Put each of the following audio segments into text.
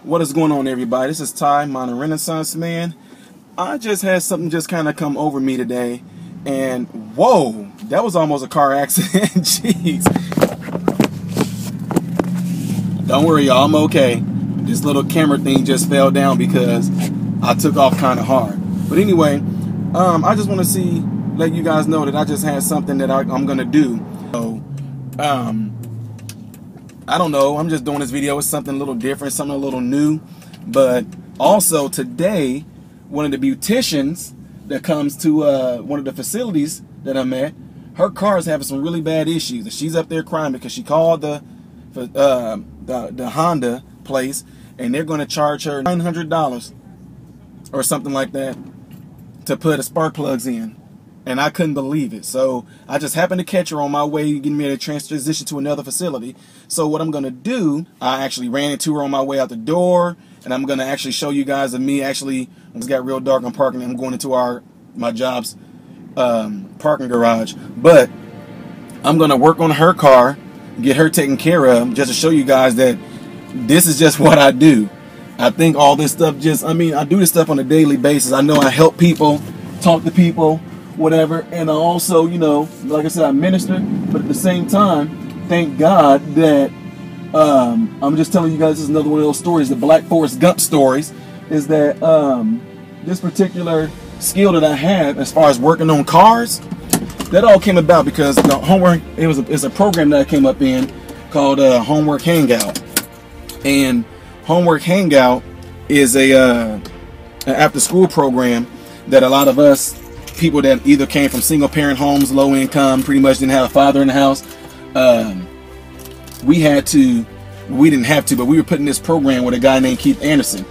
What is going on, everybody? This is Ty, Modern Renaissance Man. I just had something just kind of come over me today, and whoa, that was almost a car accident. Jeez. Don't worry, y'all, I'm okay. This little camera thing just fell down because I took off kind of hard. But anyway, I just want to let you guys know that I just had something that I'm gonna do. So, I don't know, I'm just doing this video. It's something a little different, something a little new. But also today, one of the beauticians that comes to one of the facilities that I'm at, her car is having some really bad issues, and she's up there crying because she called the Honda place, and they're going to charge her $900 or something like that to put spark plugs in. And I couldn't believe it. So I just happened to catch her on my way, getting ready to transition to another facility. So what I'm going to do, I actually ran into her on my way out the door, and I'm going to actually show you guys of me actually, it's got real dark, I'm parking, I'm going into my job's parking garage. But I'm going to work on her car, get her taken care of, just to show you guys that this is just what I do. I think all this stuff I do this stuff on a daily basis. I know I help people, talk to people, whatever, and I also, you know, like I said, I minister, but at the same time, thank God that I'm just telling you guys, this is another one of those stories, the Black Forrest Gump stories, is that this particular skill that I have as far as working on cars, that all came about because the homework, it's a program that I came up in called Homework Hangout. And Homework Hangout is an after school program that a lot of us people that either came from single parent homes, low income, pretty much didn't have a father in the house, we didn't have to, but we were putting this program with a guy named Keith Anderson.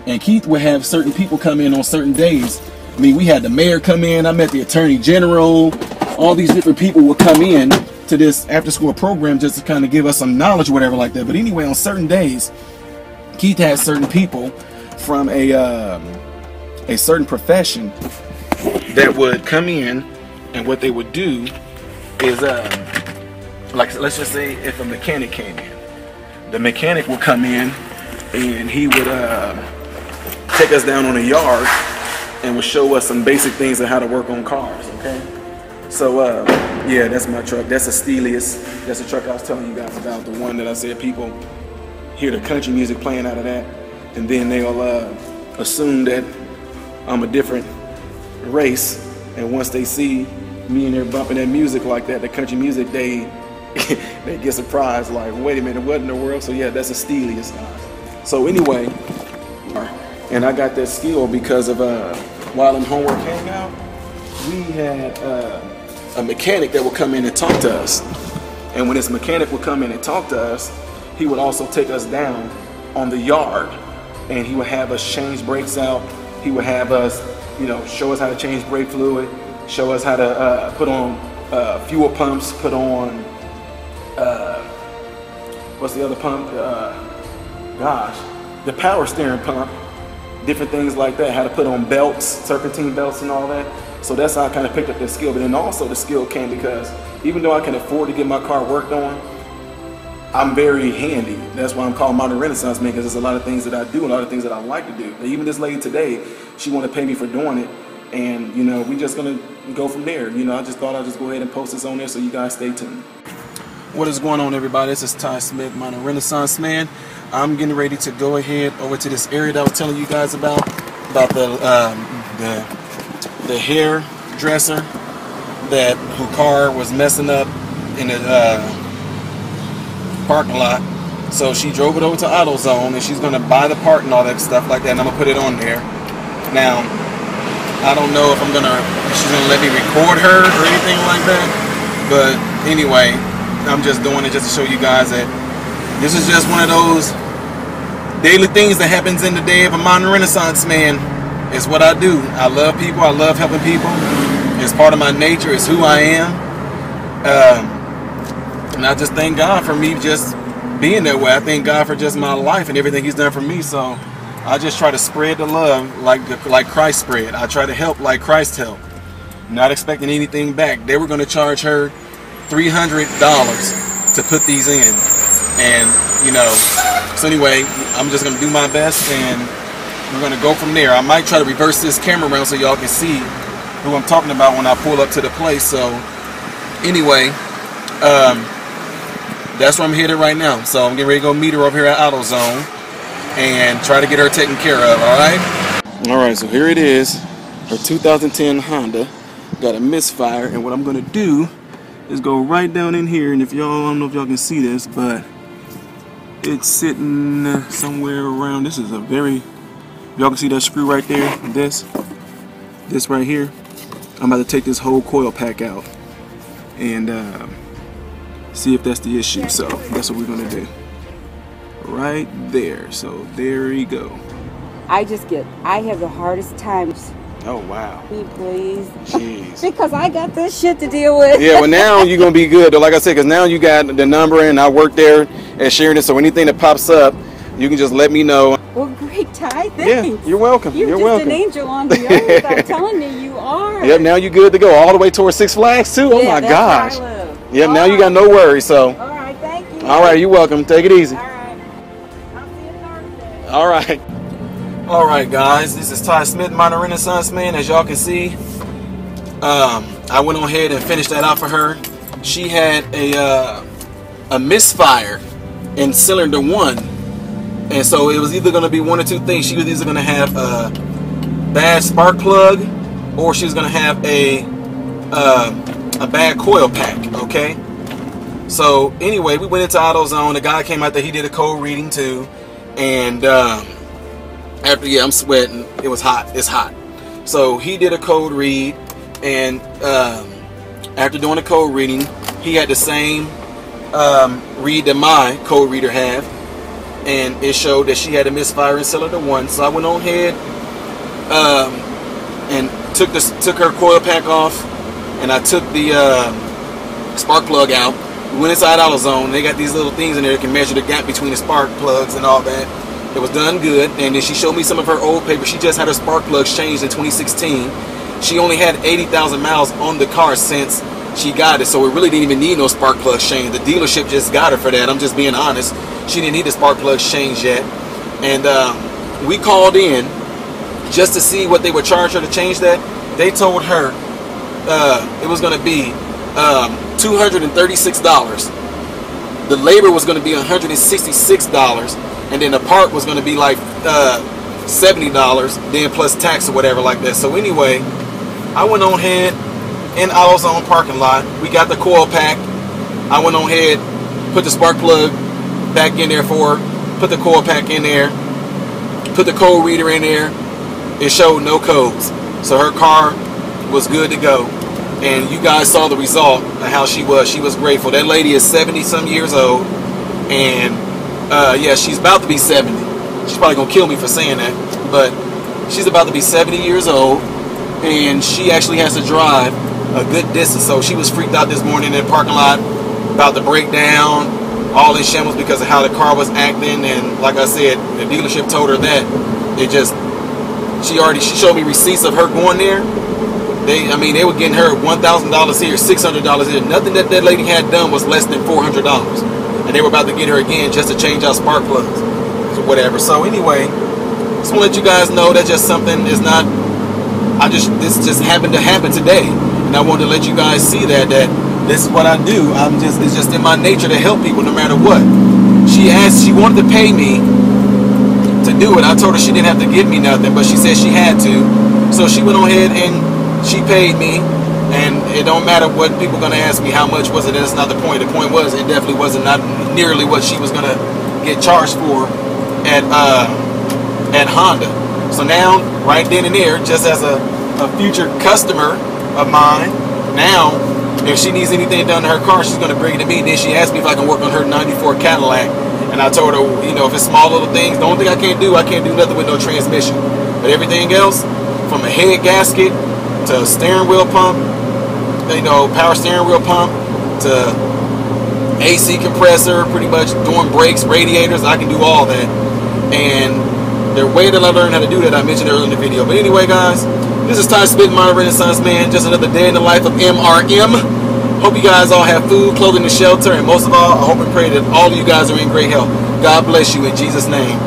And Keith would have certain people come in on certain days. I mean, we had the mayor come in, I met the attorney general, all these different people would come in to this after school program just to kind of give us some knowledge or whatever like that. But anyway, on certain days, Keith had certain people from a certain profession that would come in, and what they would do is like, let's just say if a mechanic came in, the mechanic would come in and he would take us down on a yard and would show us some basic things of how to work on cars. Okay, so yeah, that's my truck. That's a Stelius. That's the truck I was telling you guys about, the one that I said people hear the country music playing out of that, and then they'll assume that I'm a different race, and once they see me and they're bumping that music like that, the country music, they get surprised, like, wait a minute, what in the world? So yeah, that's a Stelius, guys. So anyway, and I got that skill because of while in Homework Hangout, we had a mechanic that would come in and talk to us, and when this mechanic would come in and talk to us, he would also take us down on the yard, and he would have us change brakes out. He would have us, you know, show us how to change brake fluid, show us how to put on fuel pumps, put on, what's the other pump? Gosh, the power steering pump, different things like that, how to put on belts, serpentine belts and all that. So that's how I kind of picked up this skill. But then also the skill came because even though I can afford to get my car worked on, I'm very handy. That's why I'm called Modern Renaissance Man, because there's a lot of things that I do, a lot of things that I like to do. And even this lady today, she wanted to pay me for doing it, and you know, we just gonna go from there. You know, I just thought I'd just go ahead and post this on there so you guys stay tuned. What is going on, everybody? This is Ty Smith, Modern Renaissance Man. I'm getting ready to go ahead over to this area that I was telling you guys about the hairdresser whose car was messing up in the parking lot. So she drove it over to AutoZone, and she's gonna buy the part and all that stuff like that, and I'm gonna put it on there. Now, I don't know if she's gonna let me record her or anything like that, but anyway, I'm just doing it just to show you guys that this is just one of those daily things that happens in the day of a Modern Renaissance Man. It's what I do. I love people, I love helping people. It's part of my nature, it's who I am. And I just thank God for me just being that way. I thank God for just my life and everything He's done for me. So I just try to spread the love like Christ spread. I try to help like Christ helped. Not expecting anything back. They were going to charge her $300 to put these in. And, you know, so anyway, I'm just gonna do my best, and we're gonna go from there. I might try to reverse this camera around so y'all can see who I'm talking about when I pull up to the place. So anyway, that's where I'm headed right now. So I'm getting ready to go meet her over here at AutoZone and try to get her taken care of. All right, so here it is, her 2010 Honda. Got a misfire, and what I'm gonna do is go right down in here, and if y'all, I don't know if y'all can see this, but it's sitting somewhere around, this is a very, y'all can see that screw right there, this right here. I'm about to take this whole coil pack out and see if that's the issue. So that's what we're gonna do right there. So there you go. I have the hardest times. Oh wow. Please. Jeez. Because I got this shit to deal with. Yeah, well now you're gonna be good though, like I said, because now you got the number, and I work there at Sheridan, so anything that pops up, you can just let me know. Well, great, Ty. Thanks. Yeah, you're welcome. You're welcome. An angel on the earth. I'm telling you, you are. Yep, now you're good to go all the way towards Six Flags too. Oh my gosh. Yep, now you got no worries. So. All right, thank you. All right, you're welcome. Take it easy. All right. I'll see you Thursday. All right. All right, guys. This is Ty Smith, Minor Renaissance Man. As y'all can see, I went on ahead and finished that out for her. She had a misfire in cylinder 1, and so it was either going to be one or two things. She was either going to have a bad spark plug, or she was going to have a bad coil pack. Okay. So anyway, we went into AutoZone. The guy came out there. He did a code reading too, and after, yeah, I'm sweating. It was hot. It's hot. So he did a code read, and after doing the code reading, he had the same read that my code reader had, and it showed that she had a misfire in cylinder 1. So I went on ahead and took her coil pack off, and I took the spark plug out. We went inside AutoZone. They got these little things in there that can measure the gap between the spark plugs and all that. It was done good, and then she showed me some of her old paper. She just had her spark plugs changed in 2016. She only had 80,000 miles on the car since she got it, so it really didn't even need no spark plugs changed. The dealership just got her for that. I'm just being honest. She didn't need the spark plugs changed yet, and we called in just to see what they would charge her to change that. They told her it was going to be $236. The labor was going to be $166. And then the part was going to be like $70, then plus tax or whatever like that. So anyway, I went on ahead in AutoZone parking lot. We got the coil pack. I went on ahead, put the spark plug back in there for her, put the coil pack in there, put the code reader in there. It showed no codes. So her car was good to go. And you guys saw the result of how she was. She was grateful. That lady is 70-some years old, and yeah, she's about to be 70. She's probably gonna kill me for saying that, but she's about to be 70 years old, and she actually has to drive a good distance. So she was freaked out this morning in the parking lot, about to break down, all in shambles because of how the car was acting. And like I said, the dealership told her that it just, she showed me receipts of her going there. They were getting her $1,000 here, $600 here. Nothing that lady had done was less than $400. And they were about to get her again just to change out spark plugs or whatever. So anyway, just want to let you guys know that just something is not, this just happened to happen today. And I wanted to let you guys see that this is what I do. It's just in my nature to help people no matter what. She wanted to pay me to do it. I told her she didn't have to give me nothing, but she said she had to. So she went on ahead and she paid me. And it don't matter what people are going to ask me how much was it. That's not the point. The point was it definitely wasn't not nearly what she was going to get charged for at Honda. So now, right then and there, just as a future customer of mine, now if she needs anything done to her car, she's going to bring it to me. Then she asked me if I can work on her 94 Cadillac. And I told her, you know, if it's small little things, the only thing I can't do nothing with no transmission. But everything else, from a head gasket to a steering wheel pump, you know, power steering wheel pump, to AC compressor, pretty much doing brakes, radiators, I can do all that. And the way that I learned how to do that, I mentioned earlier in the video. But anyway, guys, this is Ty Smith, my Renaissance Man. Just another day in the life of MRM. Hope you guys all have food, clothing, and shelter. And most of all, I hope and pray that all of you guys are in great health. God bless you in Jesus' name.